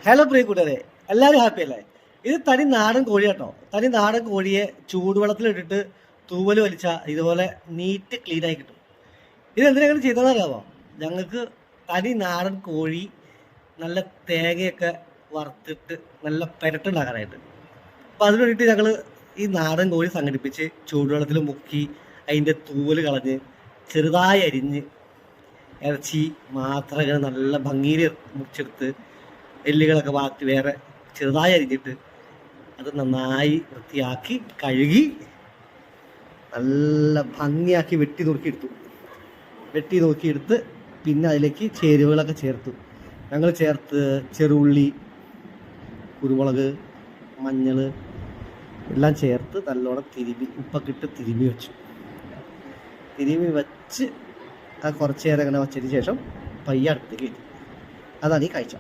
Hello പ്രിയ കൂട്ടുകാരെ, എല്ലാവരും happy അല്ലേ? ഇത് തനി നാടൻ കോഴി കേട്ടോ. തനി നാടൻ കോഴിയെ ചൂടുവെള്ളത്തിലിട്ടിട്ട് തൂവൽ വലിച്ച ഇതുപോലെ നീറ്റ് ക്ലീൻ ആയി കിട്ടും. ഇത് എന്തിനാണ് ചെയ്തതെന്നറിയാമോ? ഞങ്ങൾക്ക് തനി നാടൻ കോഴി നല്ല തേങ്ങയൊക്കെ വറുത്തിട്ട് നല്ല പെരട്ടുണ്ടാക്കാനായിട്ട്. അപ്പം അതിന് വേണ്ടിയിട്ട് ഞങ്ങൾ ഈ നാടൻ കോഴി സംഘടിപ്പിച്ച് ചൂടുവെള്ളത്തിൽ മുക്കി അതിൻ്റെ തൂവൽ കളഞ്ഞ് ചെറുതായി അരിഞ്ഞ് ഇറച്ചി മാത്രം ഇങ്ങനെ നല്ല ഭംഗിയിൽ മുറിച്ചെടുത്ത് എല്ലുകളൊക്കെ മാറ്റി വേറെ ചെറുതായി അരിഞ്ഞിട്ട് അത് നന്നായി വൃത്തിയാക്കി കഴുകി നല്ല ഭംഗിയാക്കി വെട്ടി നോക്കിയെടുത്ത് പിന്നെ അതിലേക്ക് ചേരുവകളൊക്കെ ചേർത്തു. ഞങ്ങൾ ചെറുള്ളി, കുരുമുളക്, മഞ്ഞൾ എല്ലാം ചേർത്ത് നല്ലോണം ഉപ്പൊക്കെ ഇട്ട് തിരുമ്മി വെച്ച് കുറച്ച് നേരം അങ്ങനെ വച്ചതിന് ശേഷം പയ്യെ അടുത്തേക്ക് വെച്ചു. അതാണ് ഈ കാഴ്ച.